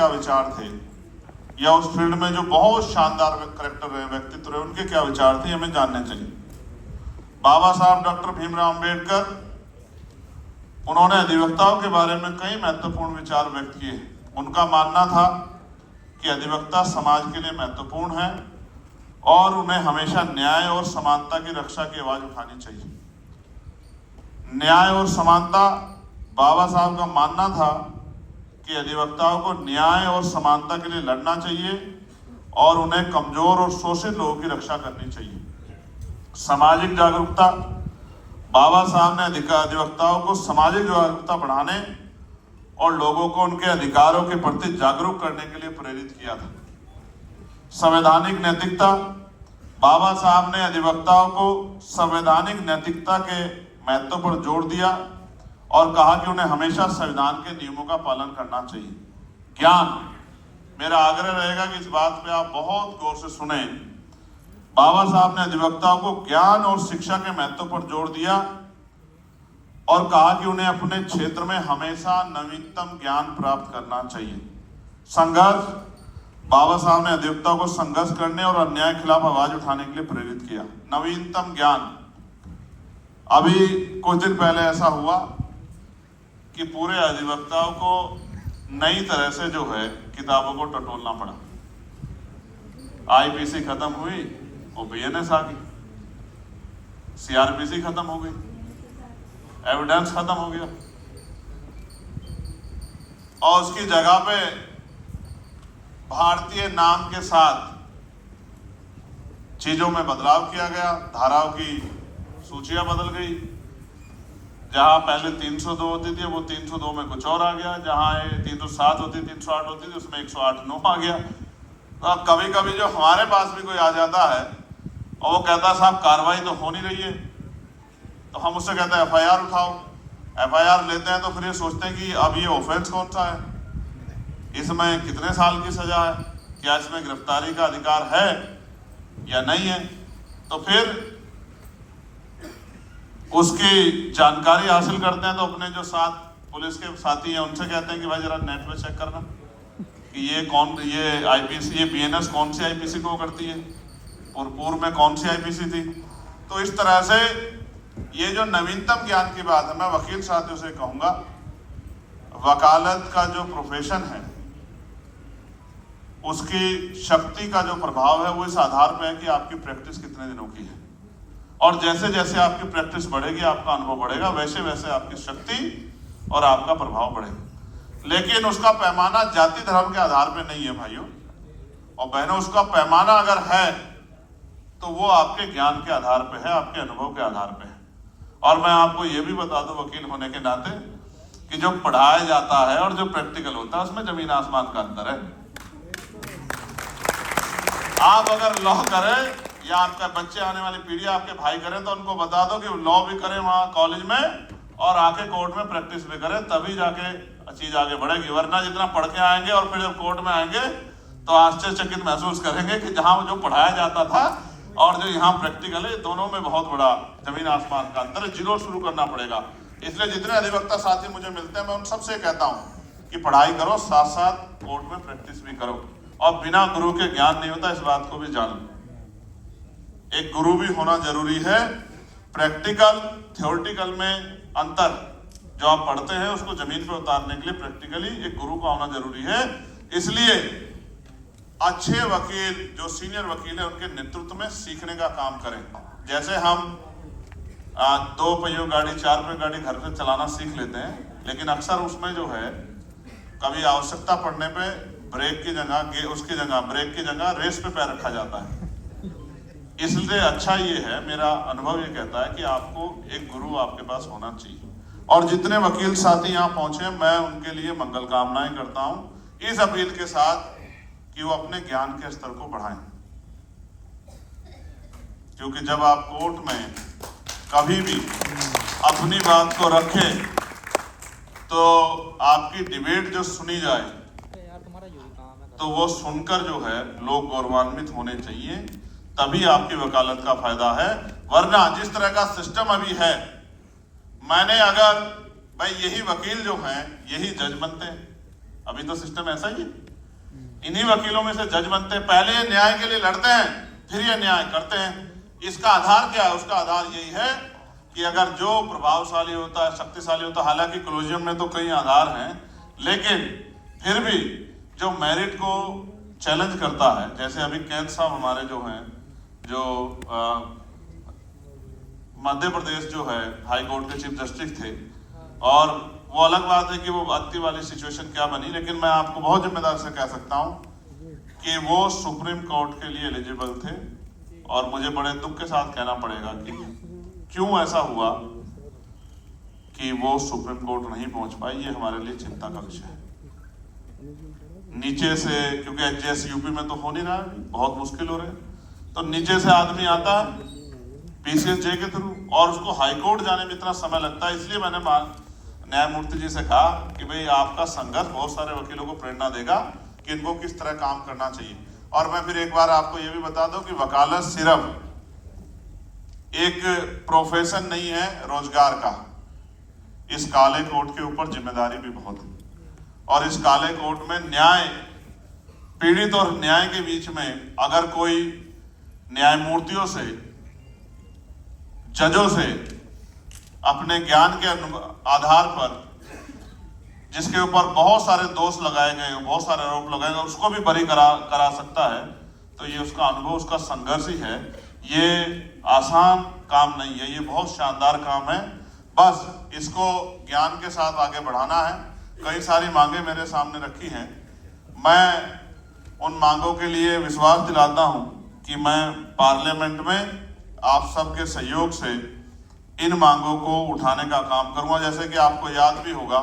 क्या विचार थे, या उस फील्ड में जो बहुत शानदार करेक्टर रहे, व्यक्तित्व रहे, उनके क्या विचार थे, हमें जानने चाहिए। बाबा साहब डॉक्टर भीमराव अंबेडकर, उन्होंने अधिवक्ताओं के बारे में कई महत्वपूर्ण विचार व्यक्त किए। उनका मानना था कि अधिवक्ता समाज के लिए महत्वपूर्ण है और उन्हें हमेशा न्याय और समानता की रक्षा की आवाज उठानी चाहिए। न्याय और समानता, बाबा साहब का मानना था कि अधिवक्ताओं को न्याय और समानता के लिए लड़ना चाहिए और उन्हें कमजोर और शोषित लोगों की रक्षा करनी चाहिए। सामाजिक जागरूकता, बाबा साहब ने अधिवक्ताओं को सामाजिक जागरूकता बढ़ाने और लोगों को उनके अधिकारों के प्रति जागरूक करने के लिए प्रेरित किया था। संवैधानिक नैतिकता, बाबा साहब ने अधिवक्ताओं को संवैधानिक नैतिकता के महत्व पर जोर दिया और कहा कि उन्हें हमेशा संविधान के नियमों का पालन करना चाहिए। ज्ञान, मेरा आग्रह रहेगा कि इस बात पे आप बहुत गौर से सुने। बाबा साहब ने अधिवक्ताओं को ज्ञान और शिक्षा के महत्व पर जोर दिया और कहा कि उन्हें अपने क्षेत्र में हमेशा नवीनतम ज्ञान प्राप्त करना चाहिए। संघर्ष, बाबा साहब ने अधिवक्ताओं को संघर्ष करने और अन्याय के खिलाफ आवाज उठाने के लिए प्रेरित किया। नवीनतम ज्ञान, अभी कुछ दिन पहले ऐसा हुआ कि पूरे अधिवक्ताओं को नई तरह से जो है किताबों को टटोलना पड़ा। आईपीसी खत्म हुई, वो बीएनएस आ गई, सीआरपीसी खत्म हो गई, एविडेंस खत्म हो गया और उसकी जगह पे भारतीय नाम के साथ चीजों में बदलाव किया गया। धाराओं की सूचियां बदल गई। जहां पहले 302 होती थी, वो 302 में कुछ और आ गया। जहां 307 होती, 308 होती थी, उसमें 108 आ गया। तो कभी कभी जो हमारे पास भी कोई आ जाता है और वो कहता है साहब कार्रवाई तो हो नहीं रही है, तो हम उससे कहते हैं एफआईआर उठाओ। एफआईआर लेते हैं तो फिर ये सोचते हैं कि अब ये ऑफेंस कौन सा है, इसमें कितने साल की सजा है, क्या इसमें गिरफ्तारी का अधिकार है या नहीं है। तो फिर उसकी जानकारी हासिल करते हैं तो अपने जो साथ पुलिस के साथी हैं उनसे कहते हैं कि भाई जरा नेट पे चेक करना कि ये आईपीसी, ये बीएनएस कौन सी आईपीसी को करती है, पूर्व में कौन सी आईपीसी थी। तो इस तरह से ये जो नवीनतम ज्ञान की बात है, मैं वकील साथियों से कहूंगा, वकालत का जो प्रोफेशन है उसकी शक्ति का जो प्रभाव है वो इस आधार पर है कि आपकी प्रैक्टिस कितने दिनों की है। और जैसे जैसे आपकी प्रैक्टिस बढ़ेगी, आपका अनुभव बढ़ेगा, वैसे वैसे आपकी शक्ति और आपका प्रभाव बढ़ेगा। लेकिन उसका पैमाना जाति धर्म के आधार पे नहीं है भाइयों और बहनों। उसका पैमाना अगर है तो वो आपके ज्ञान के आधार पे है, आपके अनुभव के आधार पे है। और मैं आपको ये भी बता दूं वकील होने के नाते कि जो पढ़ाया जाता है और जो प्रैक्टिकल होता है उसमें जमीन आसमान का अंतर है। आप अगर लॉ करें या आपका बच्चे, आने वाली पीढ़ी आपके भाई करें, तो उनको बता दो कि लॉ भी करें वहां कॉलेज में और आके कोर्ट में प्रैक्टिस भी करें, तभी जाके चीज आगे बढ़ेगी। वरना जितना पढ़ के आएंगे और फिर जब कोर्ट में आएंगे तो आश्चर्यचकित महसूस करेंगे कि जहां जो पढ़ाया जाता था और जो यहाँ प्रैक्टिकल है, दोनों में बहुत बड़ा जमीन आसमान का अंतर है। जीरो शुरू करना पड़ेगा। इसलिए जितने अधिवक्ता साथी मुझे मिलते हैं मैं उन सबसे कहता हूँ कि पढ़ाई करो, साथ साथ कोर्ट में प्रैक्टिस भी करो। और बिना गुरु के ज्ञान नहीं होता, इस बात को भी जान लो। एक गुरु भी होना जरूरी है। प्रैक्टिकल थ्योरेटिकल में अंतर जो आप पढ़ते हैं उसको जमीन पर उतारने के लिए प्रैक्टिकली एक गुरु का होना जरूरी है। इसलिए अच्छे वकील, जो सीनियर वकील है, उनके नेतृत्व में सीखने का काम करें। जैसे हम 2 पहियों गाड़ी, 4 पहियों गाड़ी घर से चलाना सीख लेते हैं, लेकिन अक्सर उसमें जो है कभी आवश्यकता पड़ने पे ब्रेक की जगह रेस पे पैर रखा जाता है। इसलिए अच्छा ये है, मेरा अनुभव ये कहता है कि आपको एक गुरु आपके पास होना चाहिए। और जितने वकील साथी यहाँ पहुंचे मैं उनके लिए मंगल कामनाएं करता हूं, इस अपील के साथ कि वो अपने ज्ञान के स्तर को बढ़ाएं। क्योंकि जब आप कोर्ट में कभी भी अपनी बात को रखें तो आपकी डिबेट जो सुनी जाए तो वो सुनकर जो है लोग गौरवान्वित होने चाहिए, तभी आपकी वकालत का फायदा है। वरना जिस तरह का सिस्टम अभी है, मैंने अगर भाई यही वकील जो हैं यही जज बनते हैं, अभी तो सिस्टम ऐसा ही है। इन्हीं वकीलों में से जज बनते हैं, पहले ये न्याय के लिए लड़ते हैं, फिर ये न्याय करते हैं। इसका आधार क्या है? उसका आधार यही है कि अगर जो प्रभावशाली होता है, शक्तिशाली होता है, हालांकि कोलोजियम में तो कई आधार हैं, लेकिन फिर भी जो मेरिट को चैलेंज करता है, जैसे अभी कैद साहब हमारे जो हैं, जो मध्य प्रदेश जो है हाई कोर्ट के चीफ जस्टिस थे, और वो अलग बात है कि वो आती वाली सिचुएशन क्या बनी, लेकिन मैं आपको बहुत जिम्मेदार से कह सकता हूं कि वो सुप्रीम कोर्ट के लिए एलिजिबल थे। और मुझे बड़े दुख के साथ कहना पड़ेगा कि क्यों ऐसा हुआ कि वो सुप्रीम कोर्ट नहीं पहुंच पाई, ये हमारे लिए चिंता का विषय है। नीचे से, क्योंकि एचजेएस यूपी में तो हो नहीं रहा है, बहुत मुश्किल हो रहे हैं, तो नीचे से आदमी आता है पीसीएसजे के थ्रू, और उसको हाईकोर्ट जाने में इतना समय लगता है। इसलिए मैंने न्यायमूर्ति जी से कहा कि भाई आपका संघर्ष बहुत सारे वकीलों को प्रेरणा देगा कि इनको किस तरह काम करना चाहिए। और मैं फिर एक बार आपको ये भी बता दूं कि वकालत सिर्फ एक प्रोफेशन नहीं है रोजगार का, इस काले कोट के ऊपर जिम्मेदारी भी बहुत है। और इस काले कोट में न्याय, पीड़ित और न्याय के बीच में अगर कोई न्यायमूर्तियों से, जजों से अपने ज्ञान के आधार पर, जिसके ऊपर बहुत सारे दोष लगाए गए, बहुत सारे आरोप लगाए गए, उसको भी बरी करा सकता है, तो ये उसका अनुभव, उसका संघर्ष ही है। ये आसान काम नहीं है, ये बहुत शानदार काम है। बस इसको ज्ञान के साथ आगे बढ़ाना है। कई सारी मांगे मेरे सामने रखी हैं, मैं उन मांगों के लिए विश्वास दिलाता हूं कि मैं पार्लियामेंट में आप सबके सहयोग से इन मांगों को उठाने का काम करूंगा। जैसे कि आपको याद भी होगा,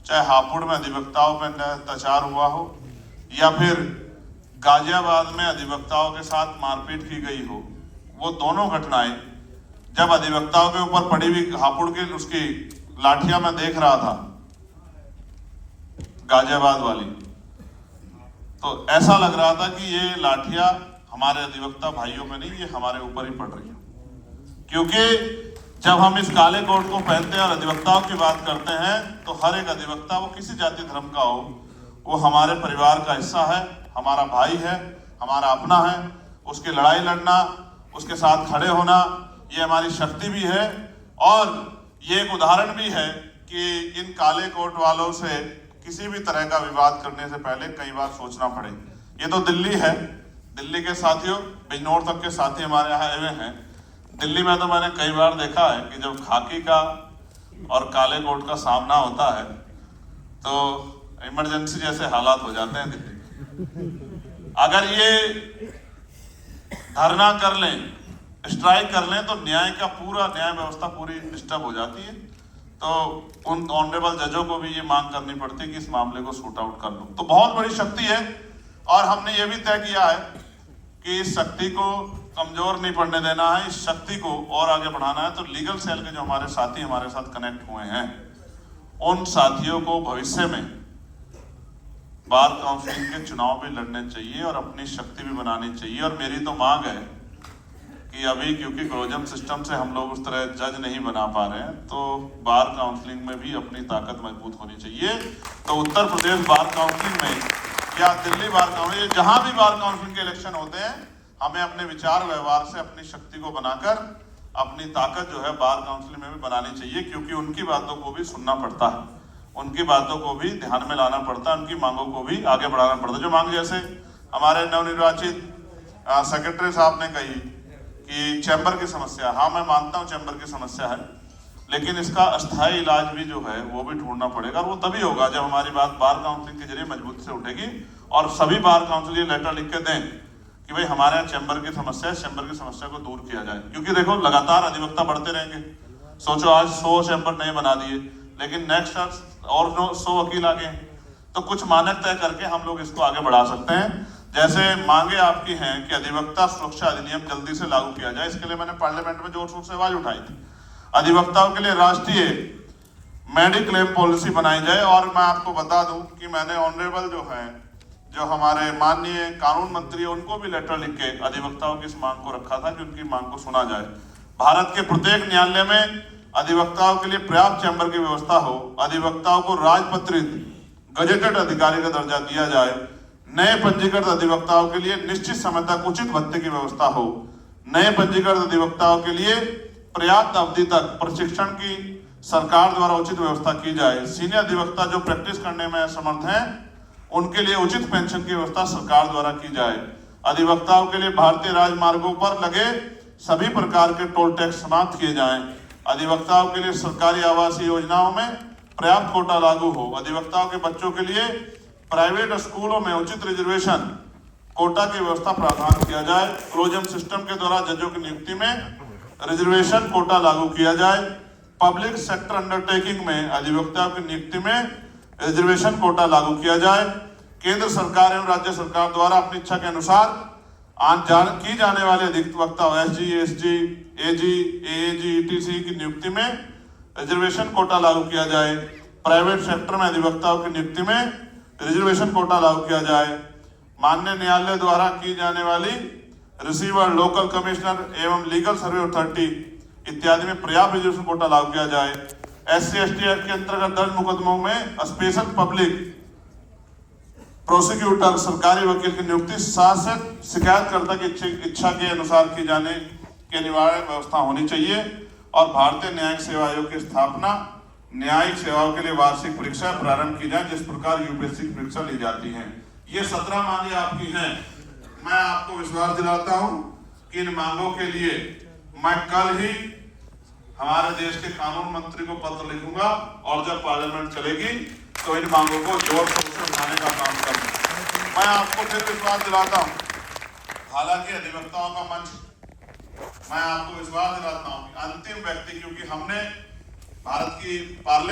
चाहे हापुड़ में अधिवक्ताओं पर अत्याचार हुआ हो, या फिर गाजियाबाद में अधिवक्ताओं के साथ मारपीट की गई हो, वो दोनों घटनाएं जब अधिवक्ताओं के ऊपर पड़ी हुई हापुड़ की उसकी लाठियां मैं देख रहा था, गाजियाबाद वाली, तो ऐसा लग रहा था कि ये लाठियां हमारे अधिवक्ता भाइयों में नहीं, ये हमारे ऊपर ही पड़ रही है। क्योंकि जब हम इस काले कोट को पहनते हैं और अधिवक्ताओं की बात करते हैं, तो हर एक अधिवक्ता, वो किसी जाति धर्म का हो, वो हमारे परिवार का हिस्सा है, हमारा भाई है, हमारा अपना है। उसकी लड़ाई लड़ना, उसके साथ खड़े होना, ये हमारी शक्ति भी है। और ये एक उदाहरण भी है कि इन काले कोट वालों से किसी भी तरह का विवाद करने से पहले कई बार सोचना पड़े। ये तो दिल्ली है, दिल्ली के साथियों, बिजनौर तक के साथी हमारे यहाँ आए हुए हैं। दिल्ली में तो मैंने कई बार देखा है कि जब खाकी का और काले कोट का सामना होता है तो इमरजेंसी जैसे हालात हो जाते हैं दिल्ली। अगर ये धरना कर लें, स्ट्राइक कर लें, तो न्याय व्यवस्था पूरी डिस्टर्ब हो जाती है। तो उन ऑनरेबल जजों को भी ये मांग करनी पड़ती है कि इस मामले को शूट आउट कर लो। तो बहुत बड़ी शक्ति है, और हमने ये भी तय किया है कि इस शक्ति को कमजोर नहीं पड़ने देना है, इस शक्ति को और आगे बढ़ाना है। तो लीगल सेल के जो हमारे साथी हमारे साथ कनेक्ट हुए हैं, उन साथियों को भविष्य में बार काउंसिल के चुनाव भी लड़ने चाहिए और अपनी शक्ति भी बनानी चाहिए। और मेरी तो मांग है कि अभी क्योंकि कोलोजियम सिस्टम से हम लोग उस तरह जज नहीं बना पा रहे हैं, तो बार काउंसलिंग में भी अपनी ताकत मजबूत होनी चाहिए। तो उत्तर प्रदेश बार काउंसलिंग में या दिल्ली बार काउंसिल, जहां भी बार काउंसिल के इलेक्शन होते हैं, हमें अपने विचार व्यवहार से अपनी शक्ति को बनाकर अपनी ताकत जो है बार काउंसिल में भी बनानी चाहिए। क्योंकि उनकी बातों को भी सुनना पड़ता है, उनकी बातों को भी ध्यान में लाना पड़ता है, उनकी मांगों को भी आगे बढ़ाना पड़ता है। जो मांग जैसे हमारे नवनिर्वाचित सेक्रेटरी साहब ने कही कि चैम्बर की समस्या, हाँ मैं मानता हूँ चैम्बर की समस्या है, लेकिन इसका अस्थायी इलाज भी जो है वो भी ढूंढना पड़ेगा। और वो तभी होगा जब हमारी बात बार काउंसिल के जरिए मजबूती से उठेगी और सभी बार काउंसिल ये लेटर लिख के दें कि भाई हमारे यहाँ चैम्बर की समस्या है, चैम्बर की समस्या को दूर किया जाए। क्योंकि देखो लगातार अधिवक्ता बढ़ते रहेंगे। सोचो आज 100 चैम्बर नहीं बना दिए, लेकिन नेक्स्ट और 100 वकील आ गए, तो कुछ मानक तय करके हम लोग इसको आगे बढ़ा सकते हैं। जैसे मांगे आपकी हैं कि अधिवक्ता सुरक्षा अधिनियम जल्दी से लागू किया जाए, इसके लिए मैंने पार्लियामेंट में जोर शोर से आवाज उठाई थी। अधिवक्ताओं के लिए राष्ट्रीय मेडिक्लेम पॉलिसी बनाई जाए। और मैं आपको बता दूं कि मैंने ऑनरेबल जो हमारे माननीय कानून मंत्री है, उनको भी लेटर लिख के अधिवक्ताओं की इस मांग को रखा था कि उनकी मांग को सुना जाए। भारत के प्रत्येक न्यायालय में अधिवक्ताओं के लिए पर्याप्त चैम्बर की व्यवस्था हो, अधिवक्ताओं को राजपत्रित गजेटेड अधिकारी का दर्जा दिया जाए, नए पंजीकृत अधिवक्ताओं के लिए निश्चित समय तक उचित भत्ते की व्यवस्था हो। नए पंजीकृत अधिवक्ताओं के लिए पर्याप्त अवधि तक प्रशिक्षण की सरकार द्वारा उचित व्यवस्था की जाए। सीनियर अधिवक्ता जो प्रैक्टिस करने में असमर्थ हैं उनके लिए उचित पेंशन की व्यवस्था सरकार द्वारा की जाए। अधिवक्ताओं के लिए भारतीय राजमार्गों पर लगे सभी प्रकार के टोल टैक्स समाप्त किए जाएं। अधिवक्ताओं के लिए सरकारी आवासीय योजनाओं में पर्याप्त कोटा लागू हो। अधिवक्ताओं के बच्चों के लिए प्राइवेट स्कूलों में उचित रिजर्वेशन कोटा की व्यवस्था प्रावधान किया जाए। क्लोजम सिस्टम के द्वारा जजों की नियुक्ति में रिजर्वेशन कोटा लागू किया जाए। पब्लिक सेक्टर अंडरटेकिंग में अधिवक्ताओं की नियुक्ति में रिजर्वेशन कोटा लागू किया जाए। केंद्र सरकार एवं राज्य सरकार द्वारा अपनी इच्छा के अनुसार की जाने वाले अधिवक्ता एसजी, एसजी, एजी, एएजी, ईटीसी की नियुक्ति में रिजर्वेशन कोटा लागू किया जाए। प्राइवेट सेक्टर में अधिवक्ताओं की नियुक्ति में रिजर्वेशन कोटा लागू किया जाए। माननीय न्यायालय द्वारा की जाने वाली रिसीवर, लोकल कमिश्नर एवं लीगल सर्वे अथॉरिटी इत्यादि में पर्याप्त रिजर्वेशन कोटा लागू किया जाए। SC, ST एक्ट के अंतर्गत दर्ज मुकदमों में स्पेशल पब्लिक प्रोसिक्यूटर, सरकारी वकील की नियुक्ति शासक शिकायतकर्ता की इच्छा के अनुसार की जाने की अनिवार्य व्यवस्था होनी चाहिए। और भारतीय न्यायिक सेवा आयोग की स्थापना, न्यायिक सेवाओं के लिए वार्षिक परीक्षा प्रारंभ की जाए, जिस प्रकार यूपीएससी की परीक्षा ली जाती है। ये 17 मांगे आपकी हैं। मैं आपको विश्वास दिलाता हूं कि इन मांगों के लिए मैं कल ही हमारे देश के कानून मंत्री को पत्र लिखूंगा और जब पार्लियामेंट चलेगी तो इन मांगों को जोर शोर से उठाने का काम करूंगा। मैं आपको फिर विश्वास दिलाता हूं, हालांकि अधिवक्ताओं का मंच, मैं आपको विश्वास दिलाता हूं कि अंतिम व्यक्ति, क्योंकि हमने भारत की पार्लियामेंट